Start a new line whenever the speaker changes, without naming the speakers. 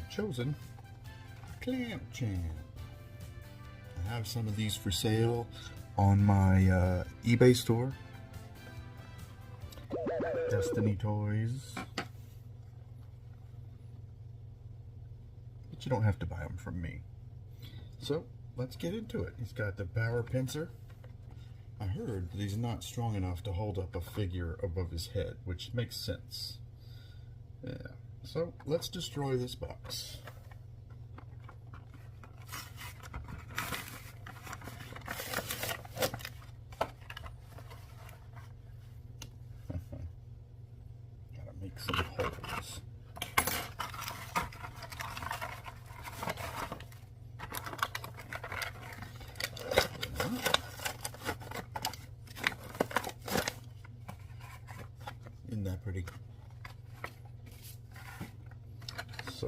I've chosen Clamp Champ. I have some of these for sale on my eBay store. Destiny Toys. But you don't have to buy them from me. So, let's get into it. He's got the power pincer. I heard that he's not strong enough to hold up a figure above his head, which makes sense. Yeah. So, let's destroy this box.